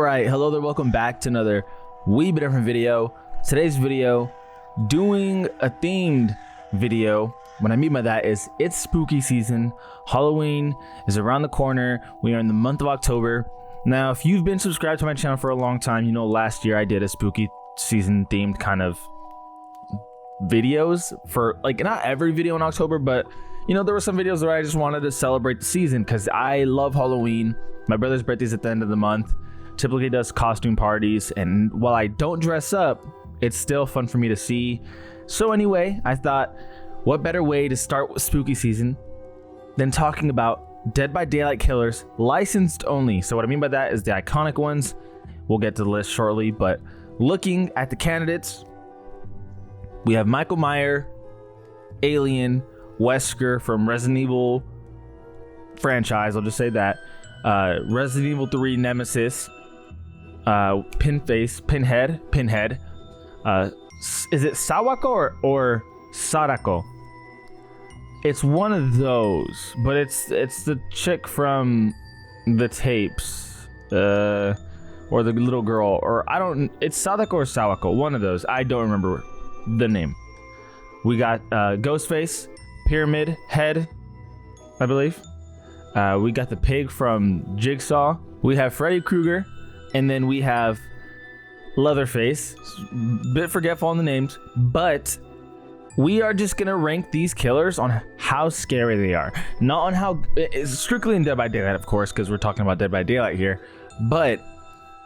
Alright, hello there, welcome back to another wee bit different video. Today's video, doing a themed video. What I mean by that is it's spooky season. Halloween is around the corner. We are in the month of October. Now, if you've been subscribed to my channel for a long time, you know last year I did a spooky season themed kind of videos for, like, not every video in October, but you know, there were some videos where I just wanted to celebrate the season because I love Halloween. My brother's birthday's at the end of the month. Typically does costume parties, and while I don't dress up, it's still fun for me to see. So anyway, I thought, what better way to start spooky season than talking about Dead by Daylight killers, licensed only. So what I mean by that is the iconic ones. We'll get to the list shortly, but looking at the candidates, we have Michael Myers, Alien, Wesker from Resident Evil franchise, I'll just say that, Resident Evil 3 Nemesis, Pinhead, is it Sawako or Sadako? It's one of those, but it's the chick from the tapes, or the little girl, or it's Sadako or Sawako, one of those. I don't remember the name. We got Ghostface, Pyramid Head, I believe. We got the pig from Jigsaw. We have Freddy Krueger, and then we have Leatherface. Bit forgetful on the names, but we are just gonna rank these killers on how scary they are, not on how it's strictly in Dead by Daylight, of course, because we're talking about Dead by Daylight here. But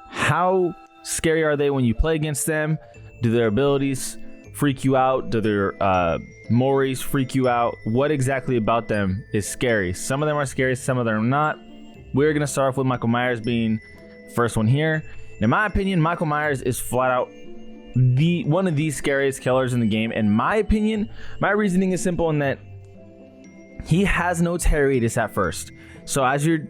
how scary are they when you play against them? Do their abilities freak you out? Do their mores freak you out? What exactly about them is scary? Some of them are scary, some of them are not. We're gonna start off with Michael Myers being the first one here. In my opinion, Michael Myers is flat out one of the scariest killers in the game. In my opinion, my reasoning is simple in that he has no terror radius at first. So as you're,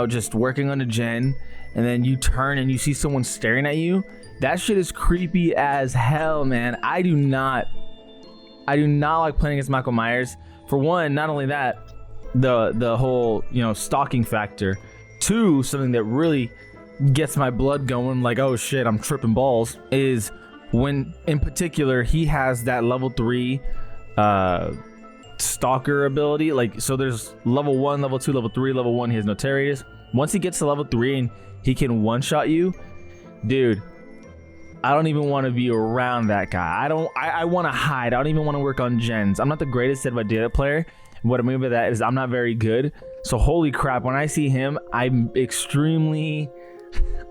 just working on a gen, and then you turn and you see someone staring at you, that shit is creepy as hell, man. I do not like playing against Michael Myers. For one, not only that, the whole, stalking factor. Two, something that really gets my blood going, like, oh shit, I'm tripping balls, is when, in particular, he has that level 3 stalker ability. Like, so there's level 1, level 2, level 3, level 1, he has no terror radius. Once he gets to level 3 and he can one-shot you, dude, I don't even want to be around that guy. I want to hide. I don't even want to work on gens. I'm not the greatest Dead by Daylight player. What I mean by that is I'm not very good. So holy crap, when I see him, I'm extremely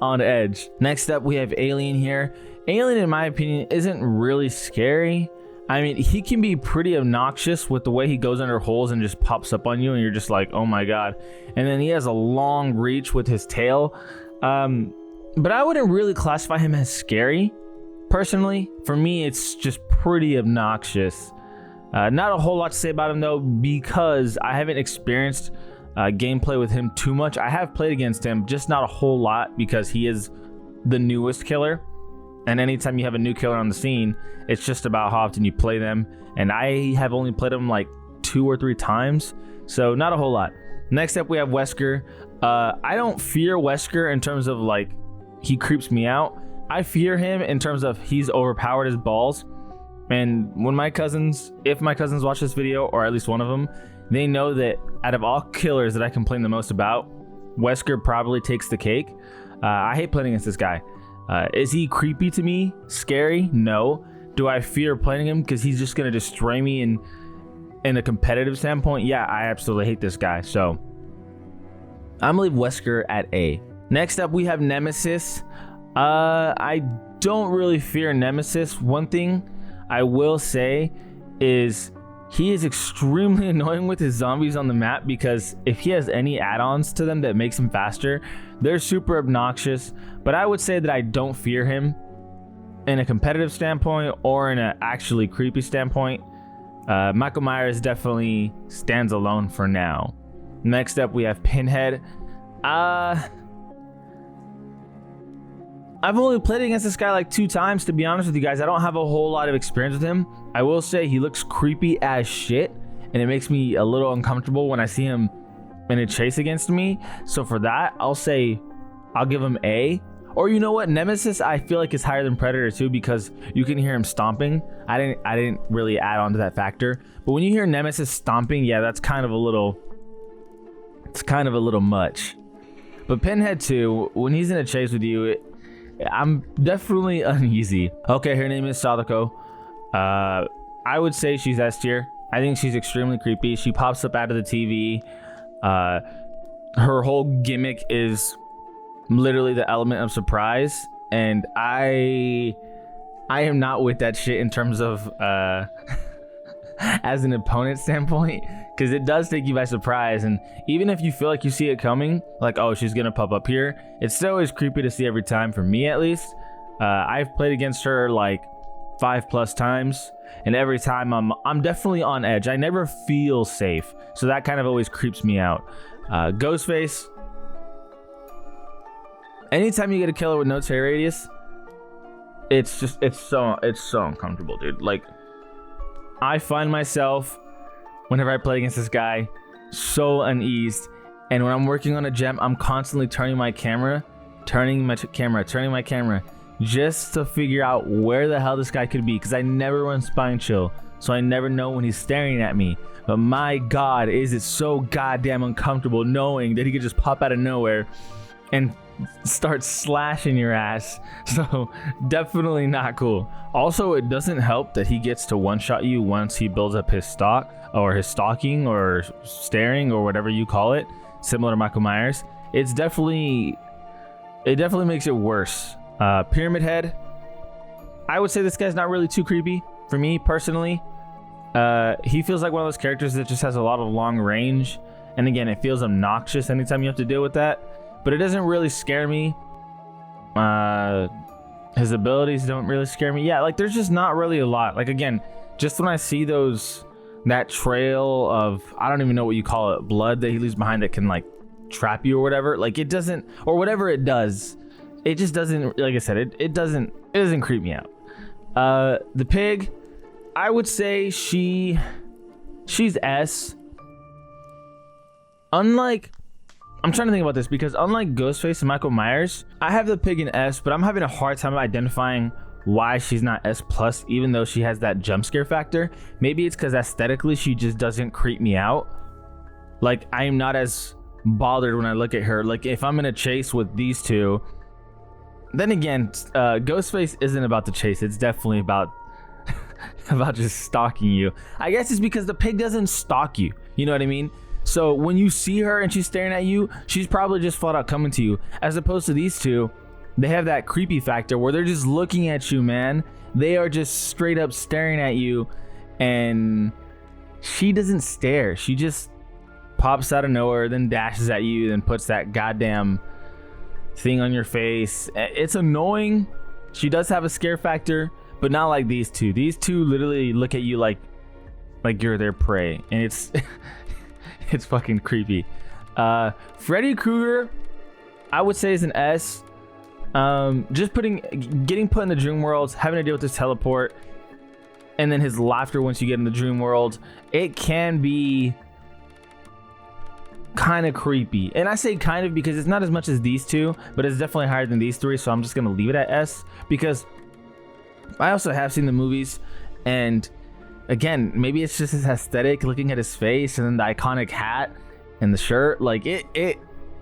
on edge. Next up, we have Alien here. Alien, in my opinion, isn't really scary. I mean, he can be pretty obnoxious with the way he goes under holes and just pops up on you, and you're just like, oh my god. And then he has a long reach with his tail. But I wouldn't really classify him as scary, personally. For me, it's just pretty obnoxious. Not a whole lot to say about him, though, because I haven't experienced gameplay with him too much. I have played against him, just not a whole lot, because he is the newest killer. And anytime you have a new killer on the scene, it's just about how often you play them. And I have only played him like 2 or 3 times, so not a whole lot. Next up, we have Wesker. I don't fear Wesker in terms of, like, he creeps me out. I fear him in terms of he's overpowered as balls. And when if my cousins watch this video, or at least one of them, they know that out of all killers that I complain the most about, Wesker probably takes the cake. I hate playing against this guy. Is he creepy to me? Scary? No. Do I fear playing him because he's just gonna destroy me in a competitive standpoint? Yeah, I absolutely hate this guy. So I'm gonna leave Wesker at A. Next up, we have Nemesis. I don't really fear Nemesis. One thing I will say is he is extremely annoying with his zombies on the map, because if he has any add-ons to them that makes him faster, they're super obnoxious. But I would say that I don't fear him in a competitive standpoint or in an actually creepy standpoint. Michael Myers definitely stands alone for now. Next up, we have Pinhead. I've only played against this guy like 2 times, to be honest with you guys. I don't have a whole lot of experience with him. I will say he looks creepy as shit, and it makes me a little uncomfortable when I see him in a chase against me. So for that, I'll give him A. Or you know what, Nemesis I feel like is higher than Predator too, because you can hear him stomping. I didn't really add on to that factor, but when you hear Nemesis stomping, yeah, that's kind of a little, it's kind of a little much. But Pinhead too, when he's in a chase with you, I'm definitely uneasy. Okay, her name is Sadako. I would say she's S tier. I think she's extremely creepy. She pops up out of the TV. Her whole gimmick is literally the element of surprise, and I am not with that shit in terms of as an opponent standpoint, because it does take you by surprise. And even if you feel like you see it coming, like, oh, she's gonna pop up here, it's still always creepy to see every time, for me at least. I've played against her like 5+ times, and every time I'm definitely on edge. I never feel safe, so that kind of always creeps me out. Ghostface, anytime you get a killer with no tear radius, it's so uncomfortable, dude. Like, I find myself, whenever I play against this guy, so uneased. And when I'm working on a gem, I'm constantly turning my camera, just to figure out where the hell this guy could be, because I never run spine chill, so I never know when he's staring at me. But my God, is it so goddamn uncomfortable knowing that he could just pop out of nowhere and start slashing your ass. So definitely not cool. Also, it doesn't help that he gets to one-shot you once he builds up his stock, or his stalking, or staring, or whatever you call it, similar to Michael Myers. It definitely makes it worse. Pyramid Head, I would say this guy's not really too creepy for me personally. He feels like one of those characters that just has a lot of long range, and again, it feels obnoxious anytime you have to deal with that, but it doesn't really scare me. His abilities don't really scare me. Yeah, like, there's just not really a lot. Like, again, just when I see that trail of, I don't even know what you call it, blood that he leaves behind that can like trap you or whatever, like, it doesn't, or whatever it does, it just doesn't, like I said, it doesn't creep me out. The pig, I would say she's S. Unlike, I'm trying to think about this, because unlike Ghostface and Michael Myers, I have the pig in S, but I'm having a hard time identifying why she's not S+, even though she has that jump scare factor. Maybe it's because aesthetically she just doesn't creep me out. Like, I am not as bothered when I look at her. Like, if I'm in a chase with these two, then again, Ghostface isn't about the chase. It's definitely about about just stalking you. I guess it's because the pig doesn't stalk you. You know what I mean? So when you see her and she's staring at you, she's probably just flat out coming to you. As opposed to these two, they have that creepy factor where they're just looking at you, man. They are just straight up staring at you, and she doesn't stare. She just pops out of nowhere, then dashes at you, then puts that goddamn thing on your face. It's annoying. She does have a scare factor, but not like these two. These two literally look at you like you're their prey, and it's it's fucking creepy. Freddy Krueger, I would say, is an S. Just getting put in the dream worlds, having to deal with this teleport, and then his laughter once you get in the dream world, it can be kind of creepy. And I say kind of because it's not as much as these two, but it's definitely higher than these three, so I'm just gonna leave it at S, because I also have seen the movies, and again, maybe it's just his aesthetic, looking at his face and then the iconic hat and the shirt, like it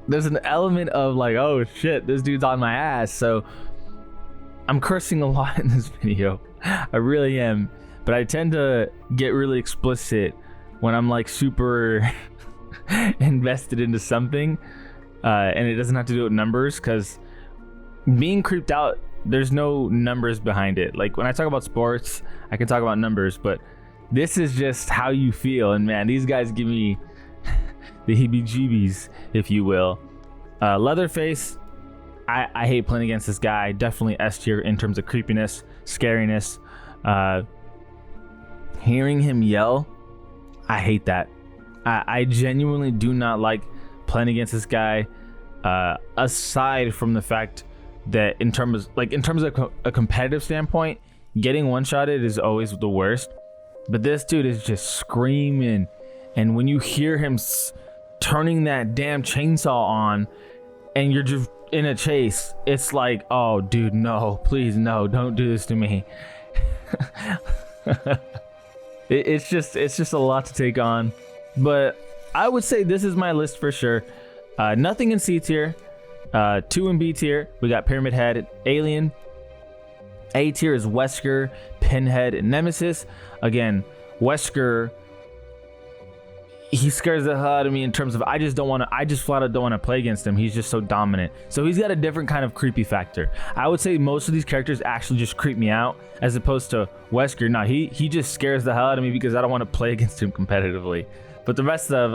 there's an element of like, oh shit, this dude's on my ass. So I'm cursing a lot in this video. I really am, but I tend to get really explicit when I'm like super invested into something, and it doesn't have to do with numbers, because being creeped out, there's no numbers behind it. Like, when I talk about sports, I can talk about numbers, but this is just how you feel. And man, these guys give me the heebie-jeebies, if you will. Leatherface, I hate playing against this guy. Definitely S tier in terms of creepiness, scariness. Hearing him yell, I hate that. I genuinely do not like playing against this guy. Aside from the fact that in terms of a competitive standpoint, getting one-shotted is always the worst. But this dude is just screaming, and when you hear him turning that damn chainsaw on, and you're just in a chase, it's like, oh dude, no, please, no, don't do this to me. It's just a lot to take on, but I would say this is my list for sure. Nothing in C tier, 2 in B tier. We got Pyramid Head, Alien. A tier is Wesker, Pinhead, and Nemesis. Again, Wesker, he scares the hell out of me in terms of I just flat out don't want to play against him. He's just so dominant. So he's got a different kind of creepy factor. I would say most of these characters actually just creep me out, as opposed to Wesker. No, he just scares the hell out of me because I don't want to play against him competitively. But the rest of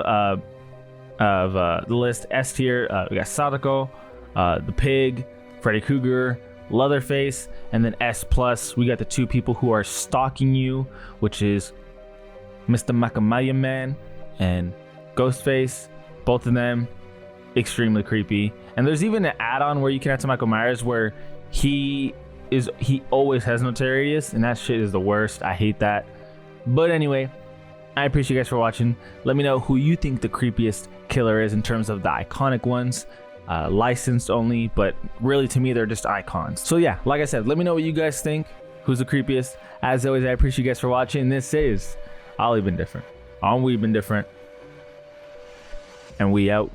the list, S tier, we got Sadako, the Pig, Freddy Krueger, Leatherface, and then S plus, we got the 2 people who are stalking you, which is Mr. Makamaya Man and Ghostface. Both of them extremely creepy. And there's even an add-on where you can add to Michael Myers where he always has notarious, and that shit is the worst. I hate that. But anyway, I appreciate you guys for watching. Let me know who you think the creepiest killer is in terms of the iconic ones. Licensed only, but really to me they're just icons. So yeah, like I said, let me know what you guys think. Who's the creepiest? As always, I appreciate you guys for watching. This is Ollie Been Different. On We Been Different. And we out.